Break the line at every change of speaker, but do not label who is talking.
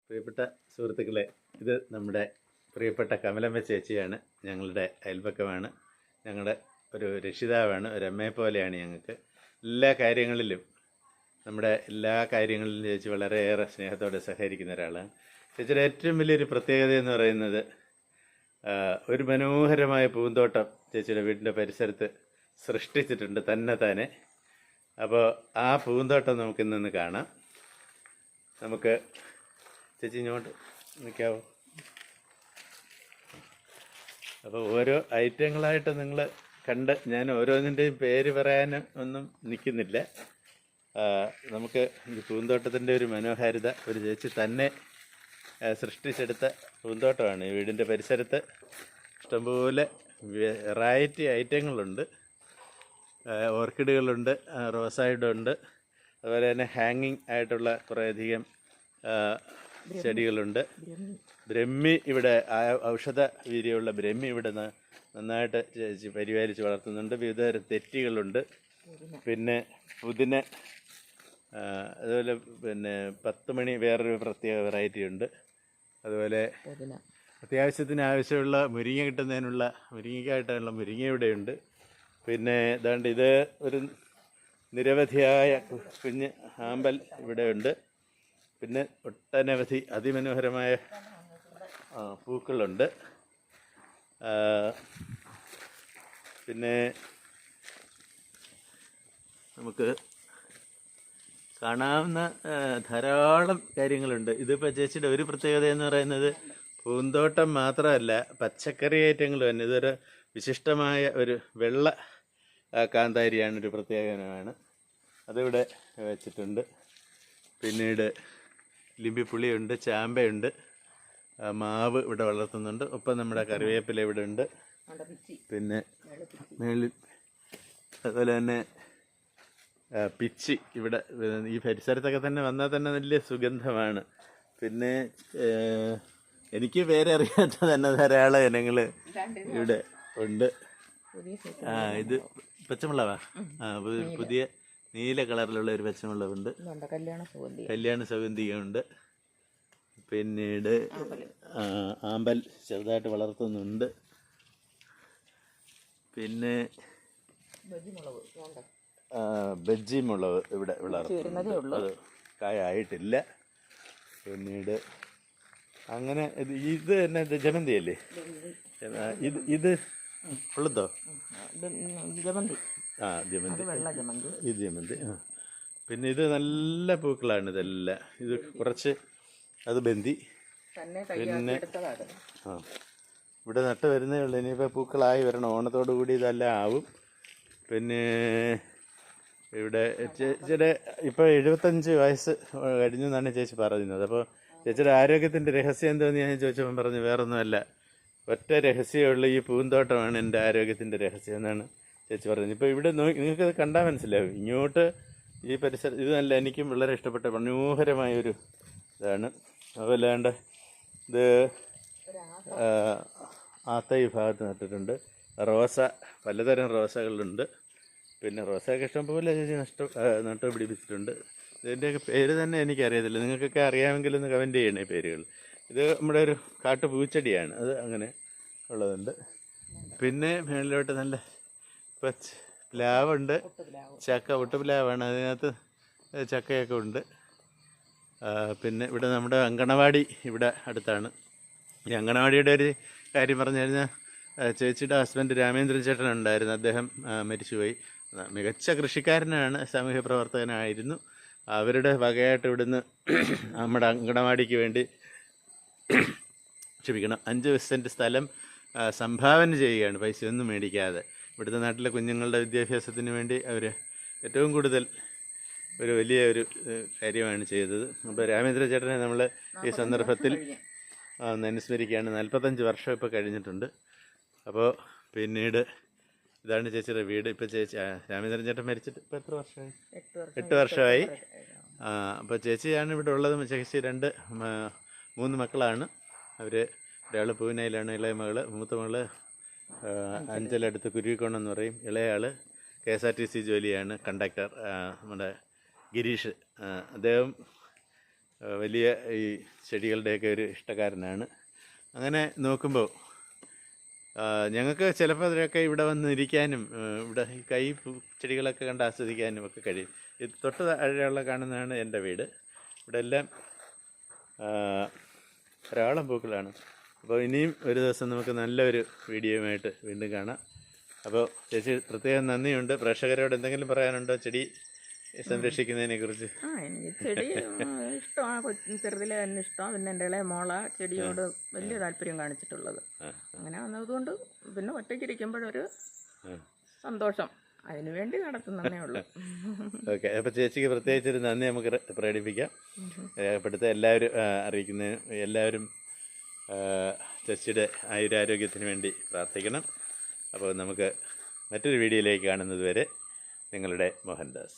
പ്രിയപ്പെട്ട സുഹൃത്തുക്കളെ, ഇത് നമ്മുടെ പ്രിയപ്പെട്ട കമലമ്മ ചേച്ചിയാണ്. ഞങ്ങളുടെ അയൽപക്കമാണ്, ഞങ്ങളുടെ ഒരു രക്ഷിതാവാണ്, ഒരു അമ്മയെ പോലെയാണ് ഞങ്ങൾക്ക്. എല്ലാ കാര്യങ്ങളിലും ചേച്ചി വളരെയേറെ സ്നേഹത്തോടെ സഹകരിക്കുന്ന ഒരാളാണ്. ചേച്ചിയുടെ ഏറ്റവും വലിയൊരു പ്രത്യേകത എന്ന് പറയുന്നത് ഒരു മനോഹരമായ പൂന്തോട്ടം ചേച്ചിയുടെ വീടിൻ്റെ പരിസരത്ത് സൃഷ്ടിച്ചിട്ടുണ്ട് തന്നെ. അപ്പോൾ ആ പൂന്തോട്ടം നമുക്കിന്നൊന്ന് കാണാം. നമുക്ക് ചേച്ചി ഇങ്ങോട്ട് നിൽക്കാവോ? അപ്പോൾ ഓരോ ഐറ്റങ്ങളായിട്ട് നിങ്ങൾ കണ്ട് ഞാൻ ഓരോന്നിൻ്റെയും പേര് പറയാൻ ഒന്നും നിൽക്കുന്നില്ല. നമുക്ക് ഈ പൂന്തോട്ടത്തിൻ്റെ ഒരു മനോഹാരിത ഒരു ചേച്ചി തന്നെ സൃഷ്ടിച്ചെടുത്ത പൂന്തോട്ടമാണ്. ഈ വീടിൻ്റെ പരിസരത്ത് ഇഷ്ടംപോലെ വെറൈറ്റി ഐറ്റങ്ങളുണ്ട്. ഓർക്കിഡുകളുണ്ട്, റോസായിഡുണ്ട്, അതുപോലെ തന്നെ ഹാങ്ങിങ് ആയിട്ടുള്ള കുറേയധികം ചെടികളുണ്ട്. ബ്രഹ്മി ഇവിടെ ഔഷധ വീര്യമുള്ള ബ്രഹ്മി ഇവിടെ നന്നായിട്ട് പരിപാലിച്ച് വളർത്തുന്നുണ്ട്. വിവിധ തരം തെറ്റികളുണ്ട്, പിന്നെ പുതിന, അതുപോലെ പിന്നെ 10 മണി വേറൊരു പ്രത്യേക വെറൈറ്റി ഉണ്ട്. അതുപോലെ അത്യാവശ്യത്തിന് ആവശ്യമുള്ള മുരിങ്ങ കിട്ടുന്നതിനുള്ള മുരിങ്ങയ്ക്കായിട്ടുള്ള മുരിങ്ങ ഇവിടെയുണ്ട്. പിന്നെ ഏതാണ്ട് ഇത് ഒരു നിരവധിയായ കുഞ്ഞ് ആമ്പൽ ഇവിടെയുണ്ട്. പിന്നെ ഒട്ടനവധി അതിമനോഹരമായ പൂക്കളുണ്ട്. പിന്നെ നമുക്ക് കാണാവുന്ന ധാരാളം കാര്യങ്ങളുണ്ട്. ഇതിപ്പോൾ ചേച്ചിയുടെ ഒരു പ്രത്യേകത എന്ന് പറയുന്നത് പൂന്തോട്ടം മാത്രമല്ല, പച്ചക്കറി ഐറ്റങ്ങൾ തന്നെ. ഇതൊരു വിശിഷ്ടമായ ഒരു വെള്ള കാന്താരിയാണ്, ഒരു പ്രത്യേകമാണ്. അതിവിടെ വെച്ചിട്ടുണ്ട്. പിന്നീട് ലിമ്പിപ്പുളിയുണ്ട്, ചാമ്പയുണ്ട്, മാവ് ഇവിടെ വളർത്തുന്നുണ്ട്. ഒപ്പം നമ്മുടെ കറിവേപ്പില ഇവിടെ ഉണ്ട്. പിന്നെ മേളിൽ അതുപോലെ തന്നെ പിച്ചി ഇവിടെ ഈ പരിസരത്തൊക്കെ തന്നെ വന്നാൽ തന്നെ വലിയ സുഗന്ധമാണ്. പിന്നെ എനിക്ക് പേരെ അറിയാത്ത തന്നെ ധാരാളം ഇനങ്ങൾ ഇവിടെ ഉണ്ട്. ഇത് പച്ചമുളകാ, പുതിയ നീല കളറിലുള്ള ഒരു പച്ചമുളകുണ്ട്. കല്യാണ സുഗന്ധിയുണ്ട്. പിന്നീട് ആമ്പൽ ചെറുതായിട്ട് വളർത്തുന്നുണ്ട്. പിന്നെ ബജ്ജി മുളക് ഇവിടെ വളർത്തുന്നുണ്ട്, അത് കായായിട്ടില്ല. പിന്നീട് അങ്ങനെ ഇത് തന്നെ ജമന്തി അല്ലേ? ഇത് ഉള്ളതോ? ജമന്തി. ഇത് ജമന്തി. പിന്നെ ഇത് നല്ല പൂക്കളാണ് ഇതെല്ലാം. ഇത് കുറച്ച് അത് ബന്തി. പിന്നെ ഇവിടെ നട്ട് വരുന്നേ ഉള്ളൂ. ഇനിയിപ്പോൾ പൂക്കളായി വരണം. ഓണത്തോടു കൂടി ഇതെല്ലാം ആവും. പിന്നെ ഇവിടെ ചേച്ചിയുടെ ഇപ്പോൾ 75 വയസ്സ് കഴിഞ്ഞെന്നാണ് ചേച്ചി പറയുന്നത്. അപ്പോൾ ചേച്ചിയുടെ ആരോഗ്യത്തിൻ്റെ രഹസ്യം എന്താണെന്ന് ഞാൻ ചോദിച്ചപ്പോൾ പറഞ്ഞു വേറൊന്നുമല്ല, ഒറ്റ രഹസ്യമുള്ള ഈ പൂന്തോട്ടമാണ് എൻ്റെ ആരോഗ്യത്തിൻ്റെ രഹസ്യം എന്നാണ് ചേച്ചി പറഞ്ഞത്. ഇപ്പോൾ ഇവിടെ നിങ്ങൾക്കത് കണ്ടാൽ മനസ്സിലാവും. ഇങ്ങോട്ട് ഈ പരിസരം ഇത് നല്ല, എനിക്കും വളരെ ഇഷ്ടപ്പെട്ട മനോഹരമായൊരു ഇതാണ്. അതുപോലെ ഇത് ആത്ത വിഭാഗത്ത് നട്ടിട്ടുണ്ട്. റോസ, പലതരം റോസകളുണ്ട്. പിന്നെ റോസയൊക്കെ ഇഷ്ടംപോലെ ചേച്ചി നട്ട് പിടിപ്പിച്ചിട്ടുണ്ട്. ഇതിൻ്റെയൊക്കെ പേര് തന്നെ എനിക്കറിയത്തില്ല. നിങ്ങൾക്കൊക്കെ അറിയാമെങ്കിൽ ഒന്ന് കമൻറ്റ് ചെയ്യണേ പേരുകൾ. ഇത് നമ്മുടെ ഒരു കാട്ടുപൂച്ചെടിയാണ്, അത് അങ്ങനെ ഉള്ളതുണ്ട്. പിന്നെ മേളിലോട്ട് നല്ല പ്ലാവുണ്ട്, ഒട്ടുപ്ലാവാണ്, അതിനകത്ത് ചക്കയൊക്കെ ഉണ്ട്. പിന്നെ ഇവിടെ നമ്മുടെ അങ്കണവാടി ഇവിടെ അടുത്താണ്. ഈ അങ്കണവാടിയുടെ ഒരു കാര്യം പറഞ്ഞു കഴിഞ്ഞാൽ, ചേച്ചിയുടെ ഹസ്ബൻഡ് രാമേന്ദ്രൻ ചേട്ടൻ ഉണ്ടായിരുന്നു, അദ്ദേഹം മരിച്ചുപോയി. മികച്ച കൃഷിക്കാരനാണ്, സാമൂഹ്യ പ്രവർത്തകനായിരുന്നു. അവരുടെ വകയായിട്ട് ഇവിടുന്ന് നമ്മുടെ അങ്കണവാടിക്ക് വേണ്ടി 5 സെൻറ്റ് സ്ഥലം സംഭാവന ചെയ്യുകയാണ്, പൈസയൊന്നും മേടിക്കാതെ. ഇവിടുത്തെ നാട്ടിലെ കുഞ്ഞുങ്ങളുടെ വിദ്യാഭ്യാസത്തിന് വേണ്ടി അവർ ഏറ്റവും കൂടുതൽ ഒരു വലിയ ഒരു കാര്യമാണ് ചെയ്തത്. അപ്പോൾ രാമേന്ദ്ര ചേട്ടനെ നമ്മൾ ഈ സന്ദർഭത്തിൽ അനുസ്മരിക്കുകയാണ്. 45 വർഷം ഇപ്പോൾ കഴിഞ്ഞിട്ടുണ്ട്. അപ്പോൾ പിന്നീട് ഇതാണ് ചേച്ചിയുടെ വീട്. ഇപ്പോൾ ചേച്ചി രാമേന്ദ്രൻ ചേട്ടൻ മരിച്ചിട്ട് ഇപ്പോൾ എത്ര വർഷമായി? 8 വർഷമായി. അപ്പോൾ ചേച്ചിയാണ് ഇവിടെ ഉള്ളത്. ചേച്ചി 3 മക്കളാണ്. അവർ ഒരാൾ പൂനെയിലാണ്, ഇളയ മകള്, മൂത്ത മകള് അഞ്ചലടുത്ത് കുരുവിക്കോണം എന്ന് പറയും. ഇളയാൾ KSRTC ജോലിയാണ്, കണ്ടക്ടർ, നമ്മുടെ ഗിരീഷ്. അദ്ദേഹം വലിയ ഈ ചെടികളുടെയൊക്കെ ഒരു ഇഷ്ടക്കാരനാണ്. അങ്ങനെ നോക്കുമ്പോൾ ഞങ്ങൾക്ക് ചിലപ്പോൾ അതിലൊക്കെ ഇവിടെ വന്ന് ഇരിക്കാനും ഇവിടെ ഈ ചെടികളൊക്കെ കണ്ട് ആസ്വദിക്കാനും ഒക്കെ കഴിയും. ഇത് തൊട്ട് താഴെയുള്ള കാണുന്നതാണ് എൻ്റെ വീട്. ഇവിടെ എല്ലാം ധാരാളം പൂക്കളാണ്. അപ്പോൾ ഇനിയും ഒരു ദിവസം നമുക്ക് നല്ലൊരു വീഡിയോയുമായിട്ട് വീണ്ടും കാണാം. അപ്പോൾ ചേച്ചി പ്രത്യേകം നന്ദിയുണ്ട്. പ്രേക്ഷകരോട് എന്തെങ്കിലും പറയാനുണ്ടോ ചെടി സംരക്ഷിക്കുന്നതിനെ കുറിച്ച്?
എനിക്ക് ചെടി ഇഷ്ടമാണ്, ചെറുതിലെ തന്നെ ഇഷ്ടമാണ്. പിന്നെ എൻ്റെ ഇളയ മോള ചെടിയോട് വലിയ താല്പര്യം കാണിച്ചിട്ടുള്ളത്. അങ്ങനെ വന്നതുകൊണ്ട് പിന്നെ ഒറ്റയ്ക്കിരിക്കുമ്പോഴൊരു സന്തോഷം, അതിനു വേണ്ടി നടത്തുന്നതേ ഉള്ളൂ.
ഓക്കെ, അപ്പോൾ ചേച്ചിക്ക് പ്രത്യേകിച്ചൊരു നന്ദി നമുക്ക് പ്രകടിപ്പിക്കാം. ഇപ്പോഴത്തെ എല്ലാവരും അറിയിക്കുന്നതിന് എല്ലാവരും ചേച്ചിയുടെ ആയുരാരോഗ്യത്തിന് വേണ്ടി പ്രാർത്ഥിക്കണം. അപ്പോൾ നമുക്ക് മറ്റൊരു വീഡിയോയിലേക്ക് കാണുന്നത് വരെ നിങ്ങളുടെ മോഹൻദാസ്.